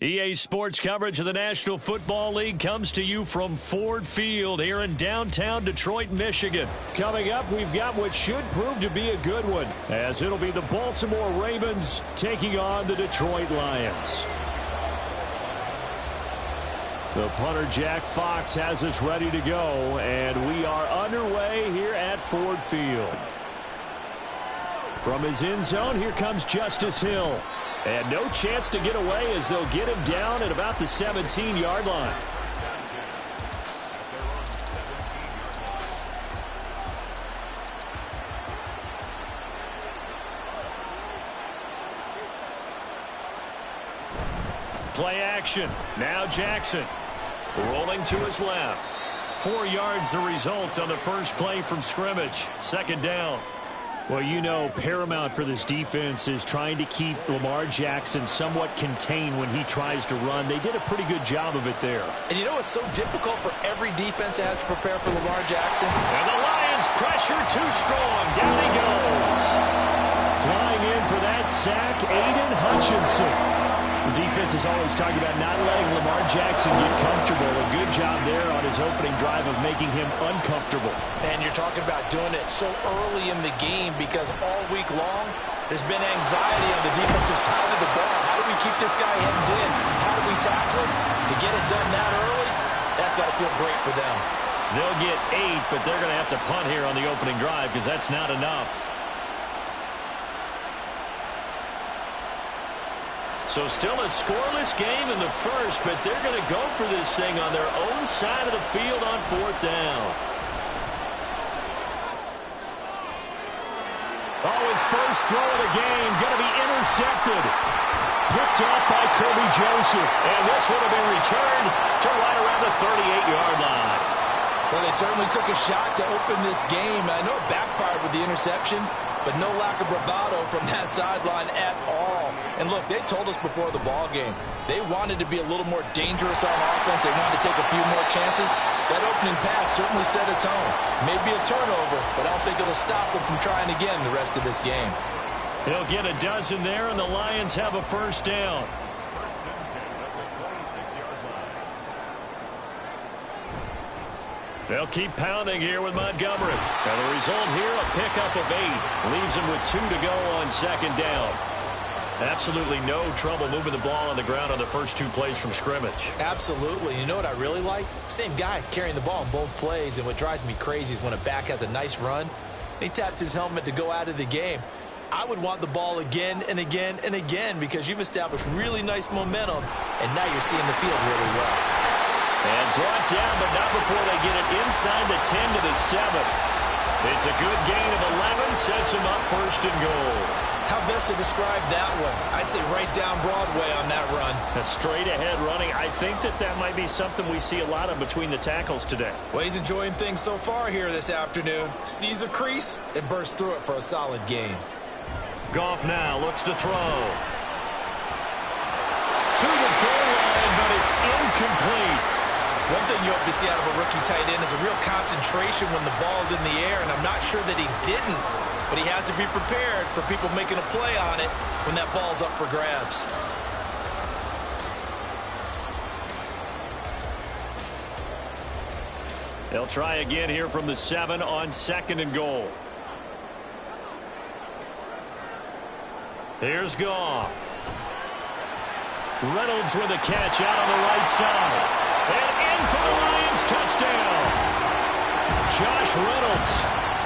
EA Sports coverage of the National Football League comes to you from Ford Field here in downtown Detroit, Michigan. Coming up, we've got what should prove to be a good one, as it'll be the Baltimore Ravens taking on the Detroit Lions. The punter, Jack Fox, has us ready to go, and we are underway here at Ford Field. From his end zone, here comes Justice Hill. And no chance to get away as they'll get him down at about the 17-yard line. Play action. Now Jackson. Rolling to his left. 4 yards the result on the first play from scrimmage. Second down. Well, you know, paramount for this defense is trying to keep Lamar Jackson somewhat contained when he tries to run. They did a pretty good job of it there. And you know, it's so difficult for every defense that has to prepare for Lamar Jackson. And the Lions pressure too strong. Down he goes. Flying in for that sack, Aiden Hutchinson. The defense is always talking about not letting Lamar Jackson get comfortable. A good job there on his opening drive of making him uncomfortable. And you're talking about doing it so early in the game because all week long there's been anxiety on the defensive side of the ball. How do we keep this guy hemmed in? How do we tackle him? To get it done that early, that's got to feel great for them. They'll get 8, but they're going to have to punt here on the opening drive because that's not enough. So still a scoreless game in the first, but they're going to go for this thing on their own side of the field on fourth down. Oh, his first throw of the game going to be intercepted. Picked off by Kirby Joseph. And this would have been returned to right around the 38-yard line. Well, they certainly took a shot to open this game. I know it backfired with the interception, but no lack of bravado from that sideline at all. And look, they told us before the ball game, they wanted to be a little more dangerous on offense. They wanted to take a few more chances. That opening pass certainly set a tone. Maybe a turnover, but I don't think it'll stop them from trying again the rest of this game. They'll get a dozen there, and the Lions have a first down. They'll keep pounding here with Montgomery. And the result here, a pickup of 8. Leaves him with 2 to go on second down. Absolutely no trouble moving the ball on the ground on the first 2 plays from scrimmage. Absolutely. You know what I really like? Same guy carrying the ball in both plays, and what drives me crazy is when a back has a nice run, he taps his helmet to go out of the game. I would want the ball again and again and again because you've established really nice momentum, and now you're seeing the field really well. And brought down, but not before they get it inside the 10 to the 7. It's a good gain of 11, sets them up first and goal. How best to describe that one? I'd say right down Broadway on that run. A straight-ahead running. I think that might be something we see a lot of between the tackles today. Well, he's enjoying things so far here this afternoon. Sees a crease and bursts through it for a solid gain. Goff now looks to throw. To the goal line, but it's incomplete. One thing you hope to see out of a rookie tight end is a real concentration when the ball's in the air, and I'm not sure that he didn't, but he has to be prepared for people making a play on it when that ball's up for grabs. They'll try again here from the 7 on second and goal. Here's Goff. Reynolds with a catch out on the right side. And in for the Lions, touchdown. Josh Reynolds,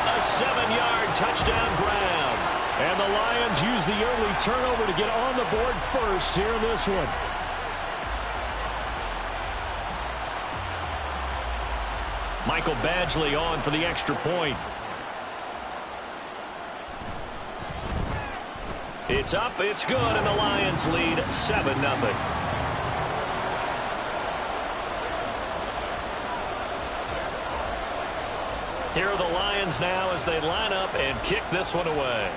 a 7-yard touchdown grab. And the Lions use the early turnover to get on the board first here in this one. Michael Badgley on for the extra point. It's up, it's good, and the Lions lead 7-0. Here are the Lions now as they line up and kick this one away.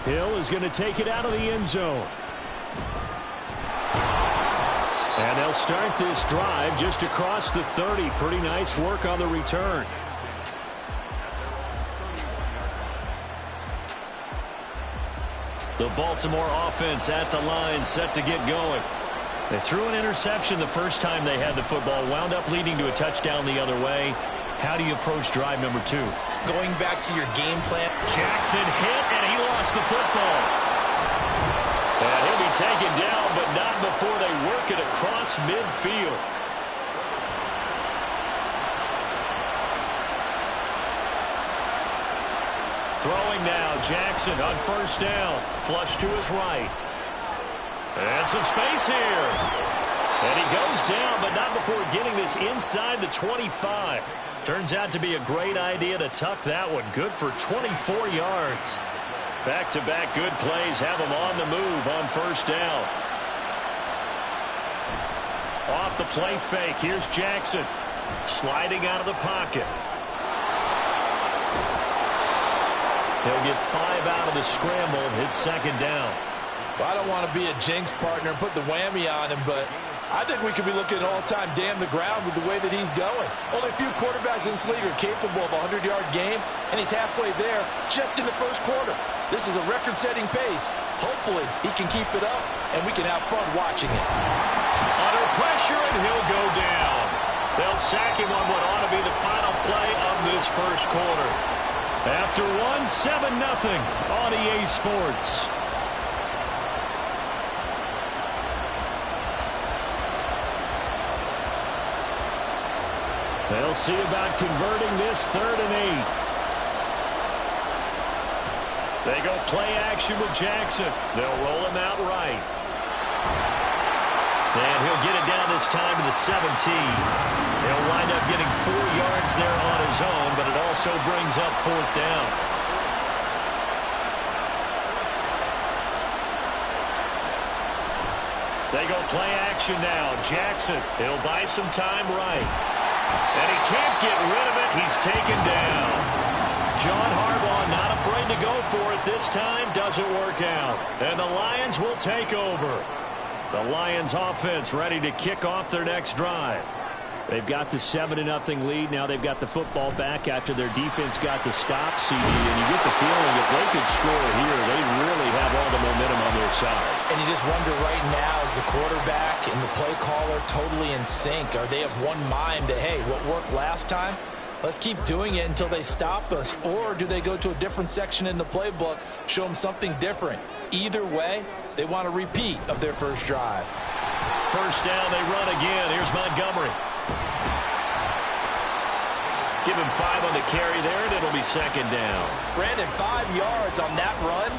Hill is going to take it out of the end zone. And they'll start this drive just across the 30. Pretty nice work on the return. The Baltimore offense at the line, set to get going. They threw an interception the first time they had the football, wound up leading to a touchdown the other way. How do you approach drive number 2? Going back to your game plan. Jackson hit, and he lost the football. And he'll be taken down, but not before they work it across midfield. Throwing now, Jackson on first down. Flush to his right. And some space here. And he goes down, but not before getting this inside the 25. Turns out to be a great idea to tuck that one. Good for 24 yards. Back-to-back good plays have him on the move on first down. Off the play fake, here's Jackson. Sliding out of the pocket. He'll get 5 out of the scramble. It's second down. Well, I don't want to be a jinx partner and put the whammy on him, but I think we could be looking at all-time damn the ground with the way that he's going. Only a few quarterbacks in this league are capable of a 100-yard game, and he's halfway there just in the first quarter. This is a record-setting pace. Hopefully, he can keep it up, and we can have fun watching it. Under pressure, and he'll go down. They'll sack him on what ought to be the final play of this first quarter. After 7-0 on EA Sports. They'll see about converting this 3rd and 8. They go play action with Jackson. They'll roll him out right. And he'll get it down this time to the 17. He'll wind up getting 4 yards there on his own, but it also brings up 4th down. They go play action now. Jackson, he'll buy some time right. And he can't get rid of it. He's taken down. John Harbaugh not afraid to go for it this time. Doesn't work out. And the Lions will take over. The Lions offense ready to kick off their next drive. They've got the 7-0 lead. Now they've got the football back after their defense got the stop, CD. And you get the feeling if they could score here, they really have all the momentum on their side. And you just wonder right now, is the quarterback and the play caller totally in sync? Are they of one mind that, hey, what worked last time? Let's keep doing it until they stop us. Or do they go to a different section in the playbook, show them something different? Either way, they want a repeat of their first drive. First down, they run again. Here's Montgomery. Give him 5 on the carry there, and it'll be second down. Brandon, 5 yards on that run.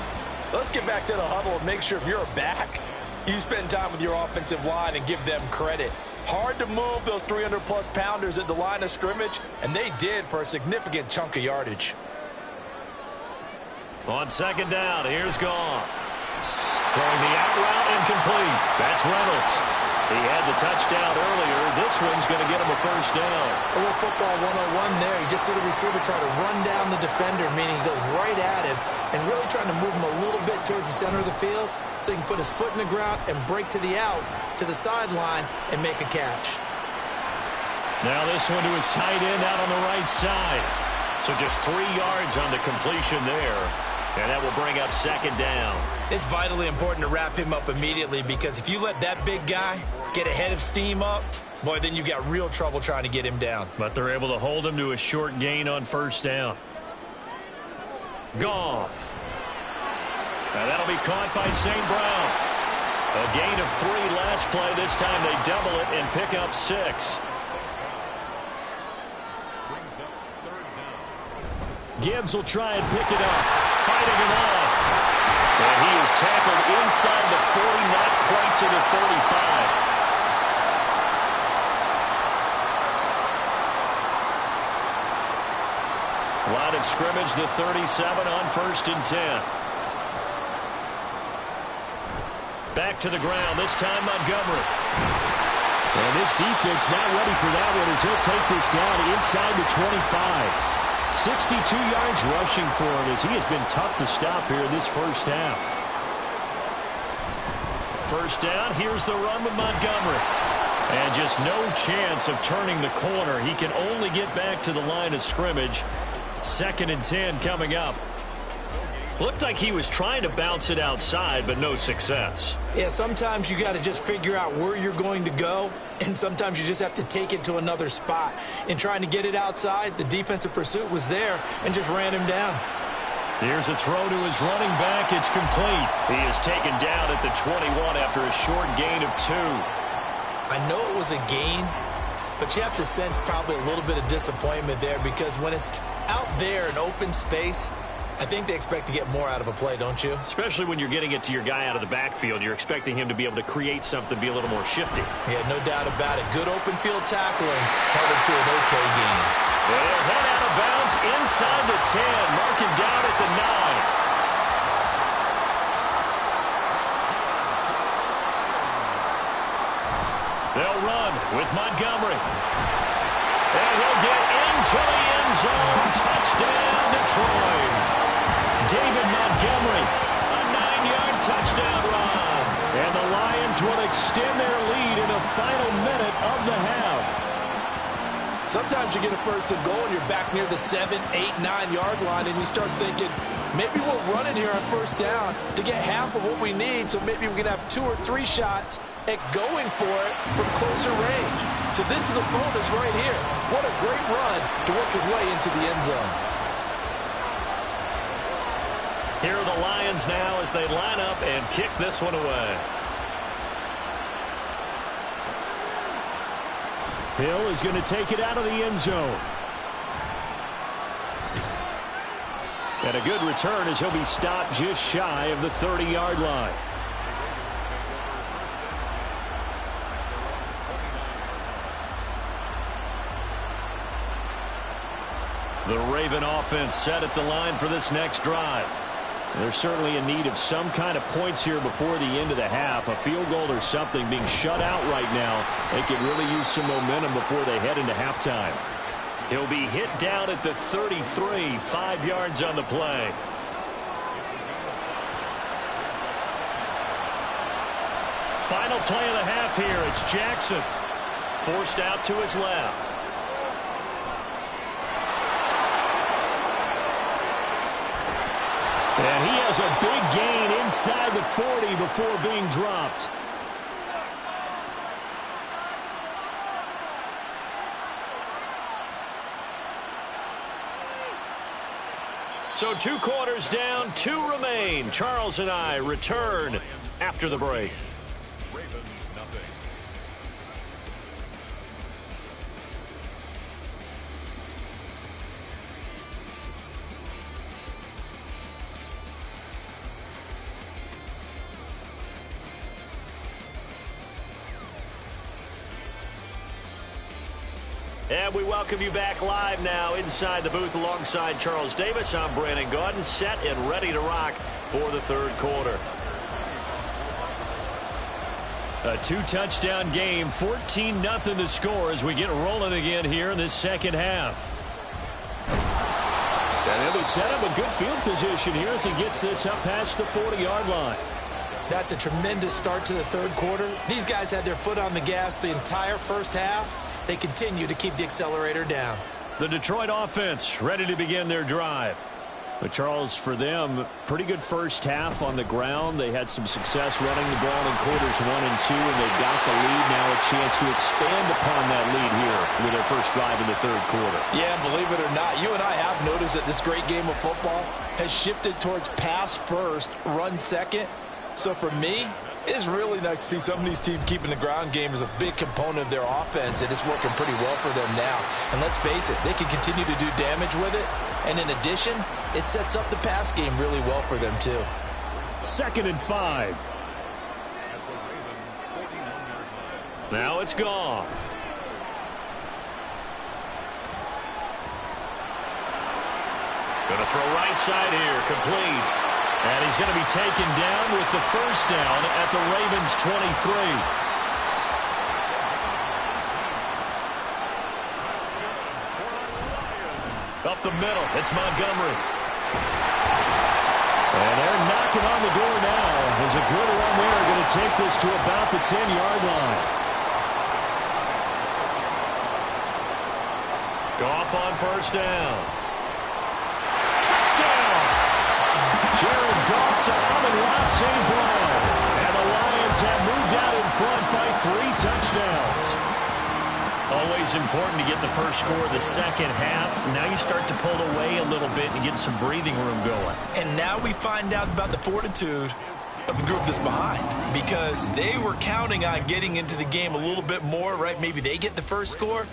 Let's get back to the huddle and make sure if you're a back, you spend time with your offensive line and give them credit. Hard to move those 300-plus pounders at the line of scrimmage, and they did for a significant chunk of yardage. On second down, here's Goff. Throwing the out route incomplete. That's Reynolds. He had the touchdown earlier. This one's going to get him a first down. A little football 101 there. You just see the receiver try to run down the defender, meaning he goes right at him and really trying to move him a little bit towards the center of the field so he can put his foot in the ground and break to the out, to the sideline, and make a catch. Now this one to his tight end out on the right side. So just 3 yards on the completion there. And that will bring up second down. It's vitally important to wrap him up immediately because if you let that big guy get ahead of steam up, boy, then you've got real trouble trying to get him down. But they're able to hold him to a short gain on first down. Goff. And that'll be caught by St. Brown. A gain of 3 last play. This time they double it and pick up 6. Gibbs will try and pick it up. Fighting him off. And he is tackled inside the 40, not quite to the 35. Line of scrimmage, the 37 on 1st and 10. Back to the ground, this time Montgomery. And this defense not ready for that one as he'll take this down inside the 25. 62 yards rushing for him as he has been tough to stop here in this first half. First down, here's the run with Montgomery. And just no chance of turning the corner. He can only get back to the line of scrimmage. 2nd and 10 coming up. Looked like he was trying to bounce it outside, but no success. Yeah, sometimes you got to just figure out where you're going to go, and sometimes you just have to take it to another spot. In trying to get it outside, the defensive pursuit was there and just ran him down. Here's a throw to his running back. It's complete. He is taken down at the 21 after a short gain of 2. I know it was a gain, but you have to sense probably a little bit of disappointment there, because when it's out there in open space, I think they expect to get more out of a play, don't you? Especially when you're getting it to your guy out of the backfield. You're expecting him to be able to create something, be a little more shifty. Yeah, no doubt about it. Good open field tackling, held it to an okay gain. They'll head out of bounds inside the 10, mark him down at the 9. They'll run with Montgomery. And he'll get into the end zone. Touchdown, Detroit. David Montgomery, a 9-yard touchdown run. And the Lions will extend their lead in the final minute of the half. Sometimes you get a first and goal and you're back near the 7, 8, 9-yard line, and you start thinking, maybe we're running here on first down to get half of what we need, so maybe we can have 2 or 3 shots at going for it from closer range. So this is a bonus right here. What a great run to work his way into the end zone. Here are the Lions now as they line up and kick this one away. Hill is going to take it out of the end zone. And a good return as he'll be stopped just shy of the 30-yard line. The Raven offense set at the line for this next drive. They're certainly in need of some kind of points here before the end of the half. A field goal or something. Being shut out right now, they could really use some momentum before they head into halftime. He'll be hit down at the 33, 5 yards on the play. Final play of the half here. It's Jackson. Forced out to his left. And he has a big gain inside the 40 before being dropped. So 2 quarters down, 2 remain. Charles and I return after the break. And we welcome you back live now inside the booth alongside Charles Davis. I'm Brandon Gaudin, set and ready to rock for the third quarter. A 2-touchdown game, 14-0 to score as we get rolling again here in this second half. And he'll be set up a good field position here as he gets this up past the 40-yard line. That's a tremendous start to the third quarter. These guys had their foot on the gas the entire first half. They continue to keep the accelerator down. The Detroit offense ready to begin their drive. But Charles, for them, pretty good first half on the ground. They had some success running the ball in quarters 1 and 2, and they got the lead. Now a chance to expand upon that lead here with their first drive in the third quarter. Yeah, believe it or not, you and I have noticed that this great game of football has shifted towards pass first, run second. So for me, it's really nice to see some of these teams keeping the ground game as a big component of their offense, and it's working pretty well for them now. And let's face it, they can continue to do damage with it. And in addition, it sets up the pass game really well for them too. 2nd and 5. Now it's Goff. Gonna throw right side here, complete. And he's going to be taken down with the first down at the Ravens' 23. Up the middle, it's Montgomery. And they're knocking on the door now. There's a good run there, going to take this to about the 10-yard line. Goff on first down. Touchdown! Goff to Amon-Ra St. Brown. And the Lions have moved out in front by 3 touchdowns. Always important to get the first score of the second half. Now you start to pull away a little bit and get some breathing room going. And now we find out about the fortitude of the group that's behind, because they were counting on getting into the game a little bit more, right? Maybe they get the first score.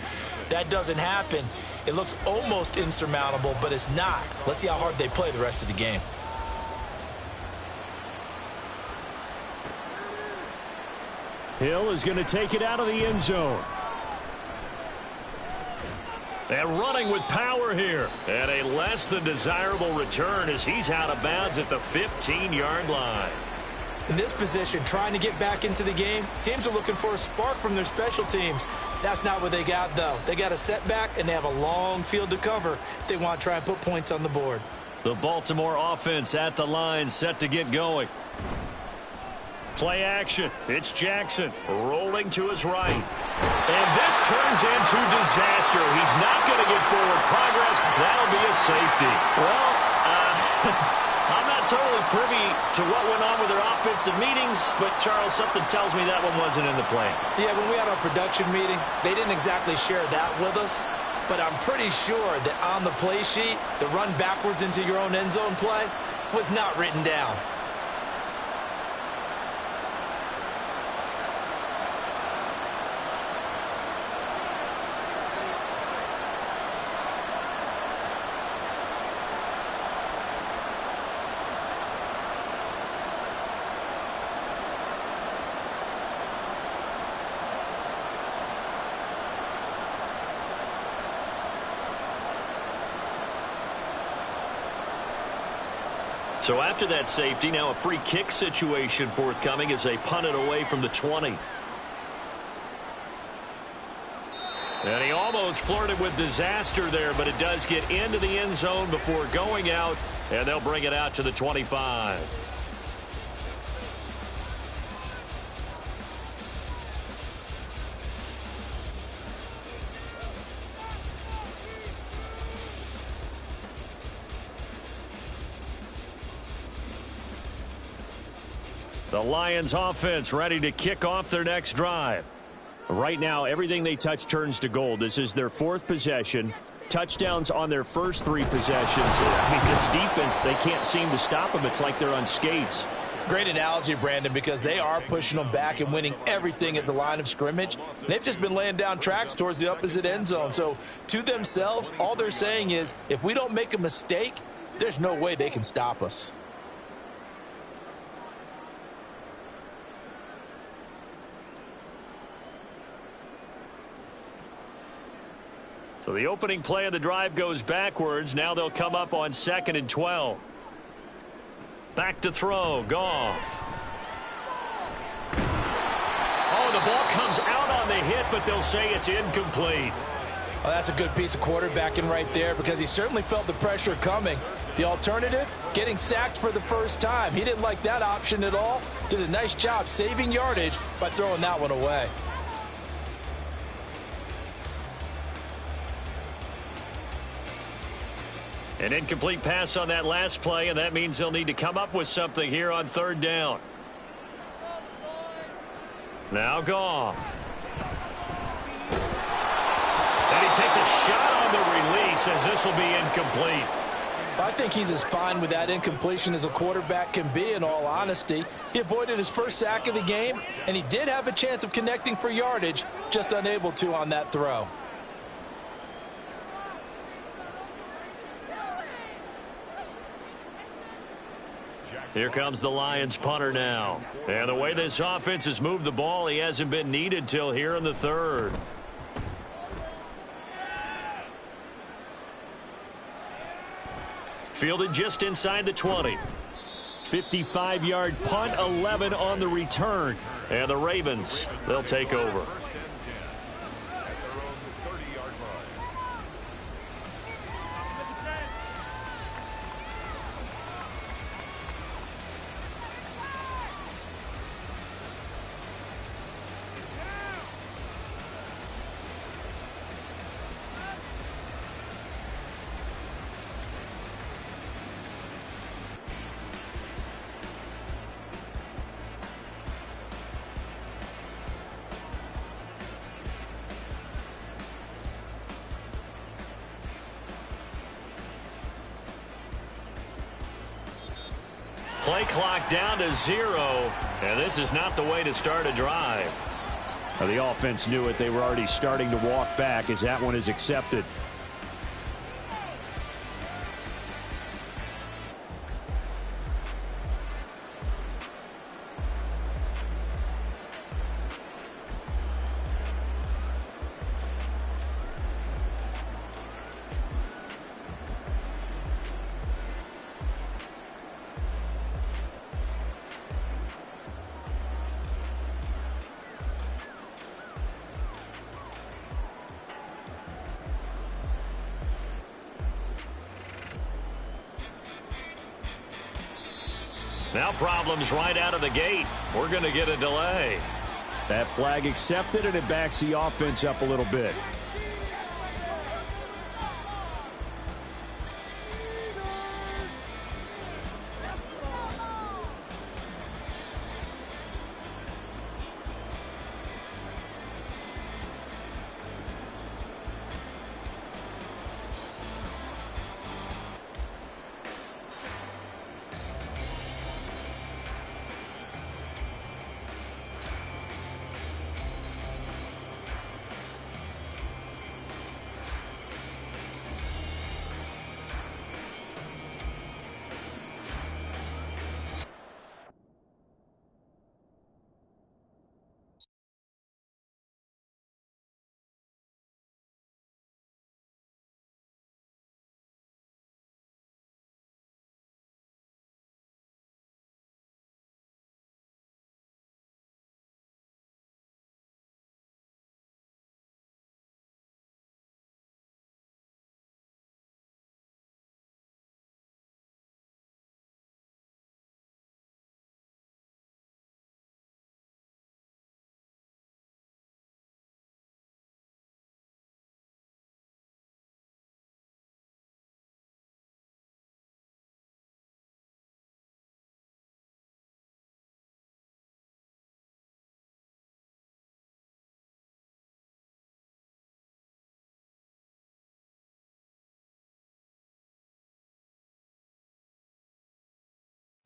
That doesn't happen. It looks almost insurmountable, but it's not. Let's see how hard they play the rest of the game. Hill is going to take it out of the end zone. And running with power here. And a less than desirable return as he's out of bounds at the 15-yard line. In this position, trying to get back into the game, teams are looking for a spark from their special teams. That's not what they got, though. They got a setback, and they have a long field to cover if they want to try and put points on the board. The Baltimore offense at the line, set to get going. Play action. It's Jackson rolling to his right. And this turns into disaster. He's not going to get forward progress. That'll be a safety. Well, I'm not totally privy to what went on with their offensive meetings, but, Charles, something tells me that one wasn't in the plan. Yeah, when we had our production meeting, they didn't exactly share that with us, but I'm pretty sure that on the play sheet, the run backwards into your own end zone play was not written down. So after that safety, now a free kick situation forthcoming as they punt it away from the 20. And he almost flirted with disaster there, but it does get into the end zone before going out, and they'll bring it out to the 25. The Lions offense ready to kick off their next drive. Right now, everything they touch turns to gold. This is their 4th possession. Touchdowns on their first 3 possessions. I mean, this defense, they can't seem to stop them. It's like they're on skates. Great analogy, Brandon, because they are pushing them back and winning everything at the line of scrimmage. They've just been laying down tracks towards the opposite end zone. So to themselves, all they're saying is, if we don't make a mistake, there's no way they can stop us. So the opening play of the drive goes backwards. Now they'll come up on 2nd and 12. Back to throw. Goff. Oh, the ball comes out on the hit, but they'll say it's incomplete. Well, that's a good piece of quarterbacking right there, because he certainly felt the pressure coming. The alternative, getting sacked for the first time. He didn't like that option at all. Did a nice job saving yardage by throwing that one away. An incomplete pass on that last play, and that means they'll need to come up with something here on 3rd down. Now Goff. And he takes a shot on the release as this will be incomplete. I think he's as fine with that incompletion as a quarterback can be, in all honesty. He avoided his first sack of the game, and he did have a chance of connecting for yardage, just unable to on that throw. Here comes the Lions punter now. And the way this offense has moved the ball, he hasn't been needed till here in the 3rd. Fielded just inside the 20. 55-yard punt, 11 on the return. And the Ravens, they'll take over. Play clock down to 0, and this is not the way to start a drive. Well, the offense knew it. They were already starting to walk back as that one is accepted. Now problems right out of the gate. We're going to get a delay. That flag accepted, and it backs the offense up a little bit.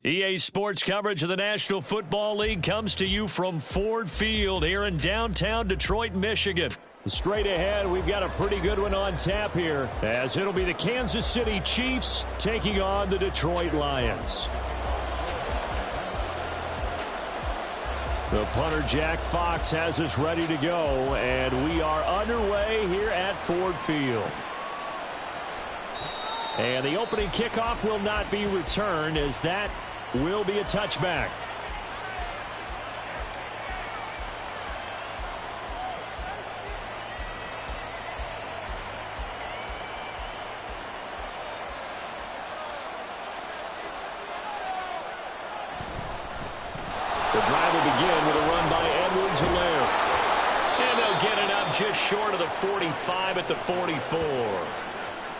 EA Sports coverage of the National Football League comes to you from Ford Field here in downtown Detroit, Michigan. Straight ahead, we've got a pretty good one on tap here, as it'll be the Kansas City Chiefs taking on the Detroit Lions. The punter, Jack Fox, has us ready to go, and we are underway here at Ford Field. And the opening kickoff will not be returned, as that will be a touchback. The drive will begin with a run by Edwards-Helaire. And they'll get it up just short of the 45 at the 44.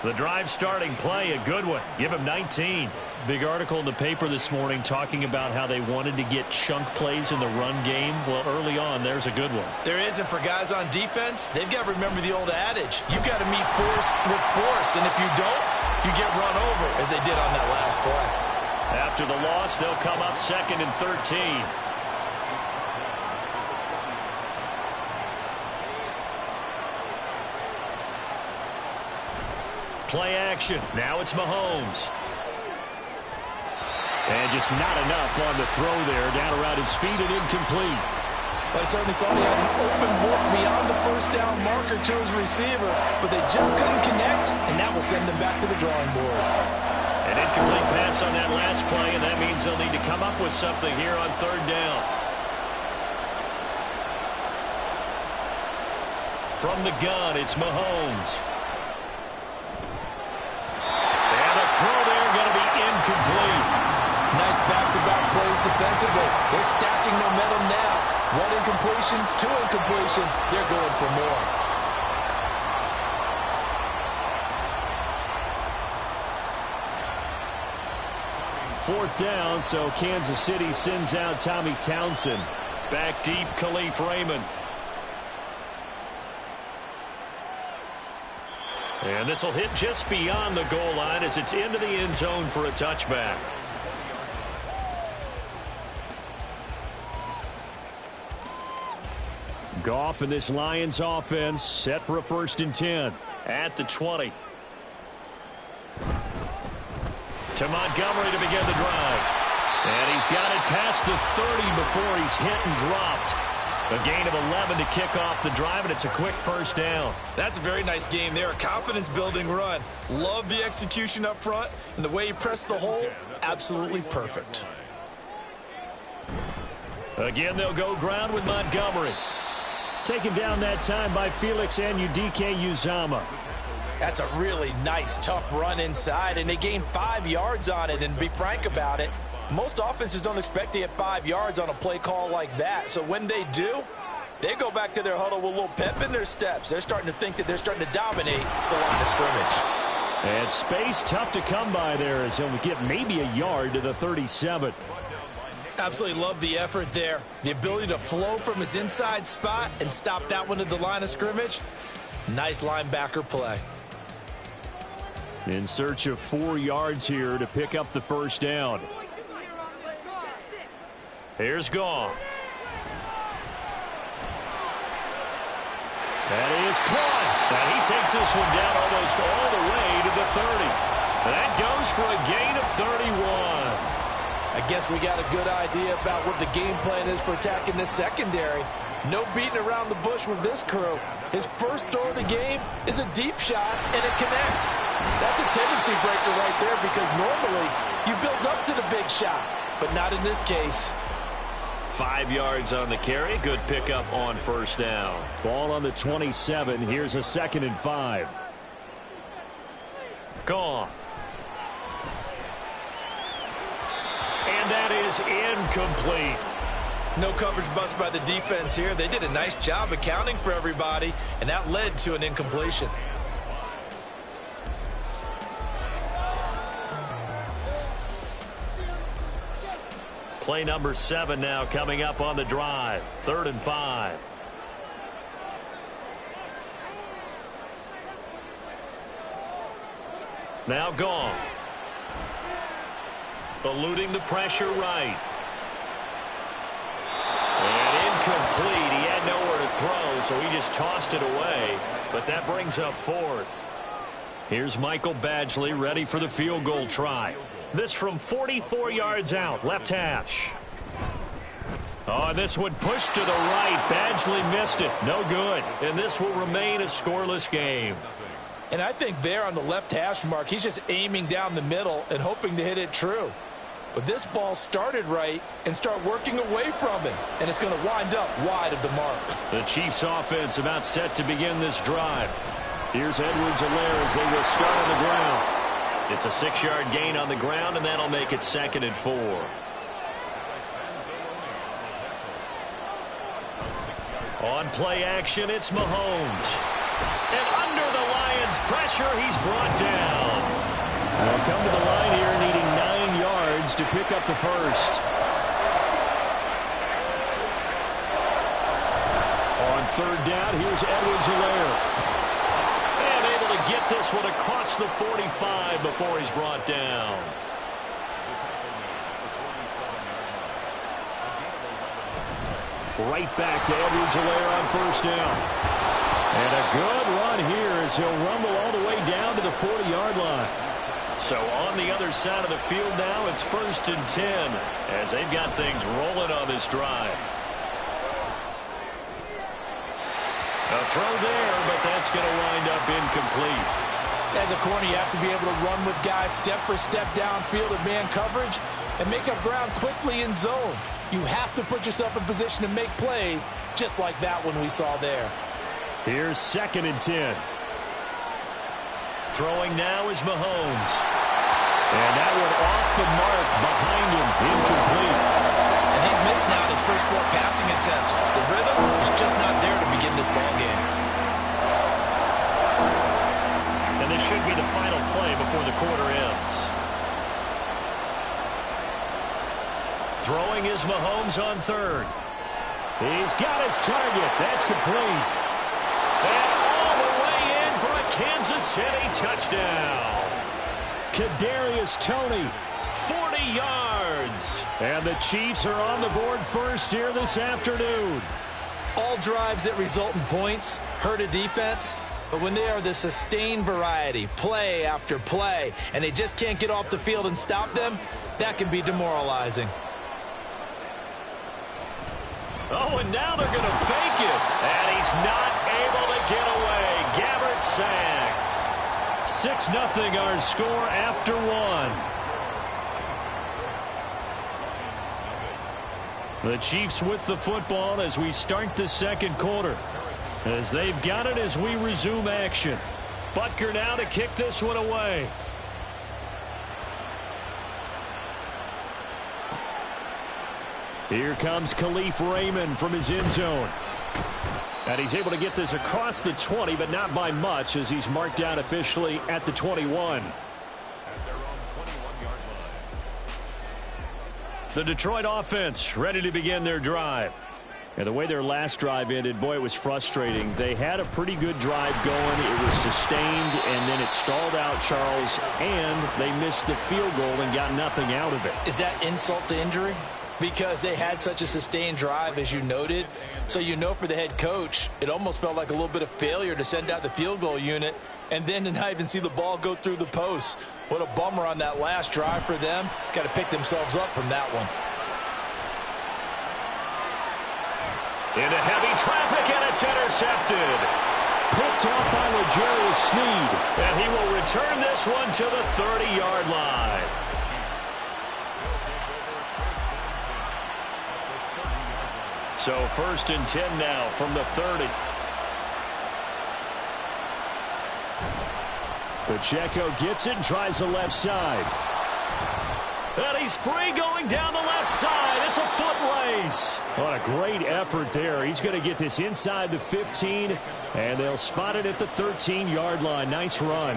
The drive starting play, a good one. Give him 19. Big article in the paper this morning talking about how they wanted to get chunk plays in the run game. Well, early on, there's a good one. There is, and for guys on defense, they've got to remember the old adage. You've got to meet force with force, and if you don't, you get run over, as they did on that last play. After the loss, they'll come up 2nd and 13. Play action. Now it's Mahomes. And just not enough on the throw there. Down around his feet and incomplete. Well, I certainly thought he had an open look beyond the first down marker to his receiver, but they just couldn't connect, and that will send them back to the drawing board. An incomplete pass on that last play, and that means they'll need to come up with something here on 3rd down. From the gun, it's Mahomes. And the throw there going to be incomplete. Nice back-to-back plays defensively. They're stacking momentum now. 1 incompletion, 2 incompletion. They're going for more. Fourth down, so Kansas City sends out Tommy Townsend. Back deep, Khalif Raymond. And this will hit just beyond the goal line as it's into the end zone for a touchback. Goff and this Lions offense set for a 1st and 10. At the 20. To Montgomery to begin the drive. And he's got it past the 30 before he's hit and dropped. A gain of 11 to kick off the drive, and it's a quick 1st down. That's a very nice game there. A confidence-building run. Love the execution up front, and the way he pressed the hole, absolutely perfect. Again, they'll go ground with Montgomery. Taken down that time by Felix Anudike-Uzomah. That's a really nice, tough run inside, and they gained 5 yards on it. And to be frank about it, most offenses don't expect to get 5 yards on a play call like that. So when they do, they go back to their huddle with a little pep in their steps. They're starting to think that they're starting to dominate the line of scrimmage. And space tough to come by there as he'll get maybe a yard to the 37. Absolutely love the effort there. The ability to flow from his inside spot and stop that one at the line of scrimmage. Nice linebacker play. In search of 4 yards here to pick up the 1st down. Here's Goff. That is caught. And he takes this one down almost all the way to the 30. That goes for a gain of 31. I guess we got a good idea about what the game plan is for attacking this secondary. No beating around the bush with this crew. His first throw of the game is a deep shot, and it connects. That's a tendency breaker right there because normally you build up to the big shot, but not in this case. 5 yards on the carry. Good pickup on 1st down. Ball on the 27. Here's a 2nd and 5. Gone. And that is incomplete. No coverage bust by the defense here. They did a nice job accounting for everybody, and that led to an incompletion. Play number 7 now coming up on the drive. 3rd and 5. Now gone. Eluding the pressure right. And incomplete. He had nowhere to throw, so he just tossed it away. But that brings up 4th. Here's Michael Badgley ready for the field goal try. This from 44 yards out, left hash. Oh, this one pushed to the right. Badgley missed it. No good. And this will remain a scoreless game. And I think there on the left hash mark, he's just aiming down the middle and hoping to hit it true. But this ball started right and start working away from him. And it's going to wind up wide of the mark. The Chiefs offense about set to begin this drive. Here's Edwards-Helaire as they will start on the ground. It's a 6-yard gain on the ground, and that'll make it 2nd and 4. On play action, it's Mahomes. And under the Lions' pressure, he's brought down. They'll come to the line here needing 9 yards to pick up the 1st. On 3rd down, here's Edwards-Helaire. And able to get this one across the 45 before he's brought down. Right back to Edwards-Helaire on 1st down. And a good run here as he'll rumble all the way down to the 40-yard line. So on the other side of the field now, it's 1st and 10 as they've got things rolling on this drive. A throw there, but that's going to wind up incomplete. As a corner, you have to be able to run with guys step for step downfield in man coverage and make up ground quickly in zone. You have to put yourself in position to make plays, just like that one we saw there. Here's 2nd and 10. Throwing now is Mahomes. And that one off the mark behind him, incomplete. And he's missed now his first 4 passing attempts. The rhythm is just not there to begin this ball game. And this should be the final play before the quarter ends. Throwing is Mahomes on 3rd. He's got his target. That's complete. And all the way in for a Kansas City touchdown. Kadarius Toney. 40 yards. And the Chiefs are on the board first here this afternoon. All drives that result in points hurt a defense, but when they are the sustained variety, play after play, and they just can't get off the field and stop them, that can be demoralizing. Oh, and now they're going to fake it. And he's not able to get away. Gabbert sacked. 6-0 our score after one. The Chiefs with the football as we start the second quarter. As they've got it as we resume action. Butker now to kick this one away. Here comes Khalif Raymond from his end zone. And he's able to get this across the 20, but not by much as he's marked down officially at the 21. The Detroit offense ready to begin their drive. And the way their last drive ended, boy, it was frustrating. They had a pretty good drive going. It was sustained, and then it stalled out, Charles, and they missed the field goal and got nothing out of it. Is that insult to injury? Because they had such a sustained drive, as you noted. So you know for the head coach, it almost felt like a little bit of failure to send out the field goal unit and then to not even see the ball go through the post. What a bummer on that last drive for them. Got to pick themselves up from that one. Into heavy traffic, and it's intercepted. Picked off by L'Jarius Sneed. And he will return this one to the 30-yard line. So 1st and 10 now from the 30. Pacheco gets it and tries the left side. And he's free going down the left side. It's a foot race. What a great effort there. He's going to get this inside the 15, and they'll spot it at the 13-yard line. Nice run.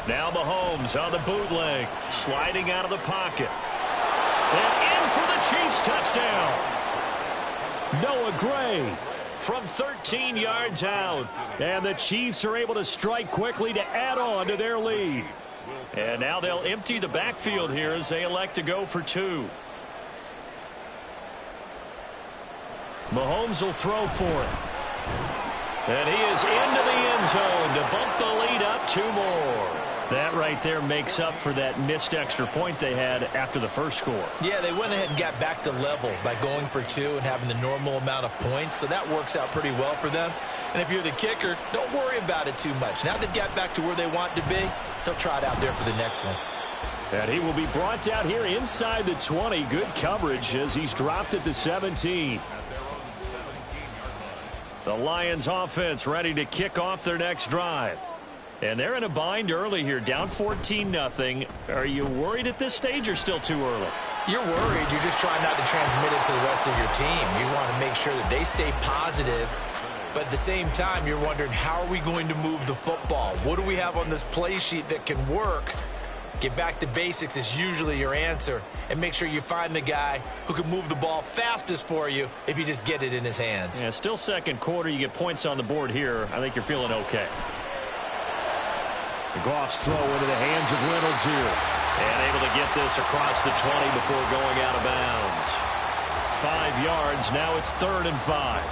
Now Mahomes on the bootleg, sliding out of the pocket. And in for the Chiefs touchdown. Noah Gray from 13 yards out. And the Chiefs are able to strike quickly to add on to their lead. And now they'll empty the backfield here as they elect to go for two. Mahomes will throw for it. And he is into the end zone to bump the lead up 2 more. That right there makes up for that missed extra point they had after the first score. Yeah, they went ahead and got back to level by going for 2 and having the normal amount of points, so that works out pretty well for them. And if you're the kicker, don't worry about it too much. Now they've got back to where they want to be, they'll try it out there for the next one. And he will be brought down here inside the 20. Good coverage as he's dropped at the 17. The Lions offense ready to kick off their next drive. And they're in a bind early here, down 14-0. Are you worried at this stage or still too early? You're worried. You're just trying not to transmit it to the rest of your team. You want to make sure that they stay positive. But at the same time, you're wondering, how are we going to move the football? What do we have on this play sheet that can work? Get back to basics is usually your answer. And make sure you find the guy who can move the ball fastest for you if you just get it in his hands. Yeah, still second quarter. You get points on the board here. I think you're feeling okay. Goff's throw into the hands of Reynolds here. And able to get this across the 20 before going out of bounds. 5 yards. Now it's 3rd and 5.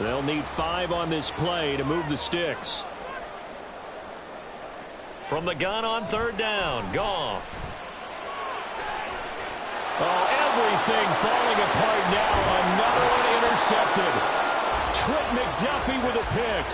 They'll need 5 on this play to move the sticks. From the gun on 3rd down, Goff. Oh, everything falling apart now. Another one intercepted. Trent McDuffie with a pick.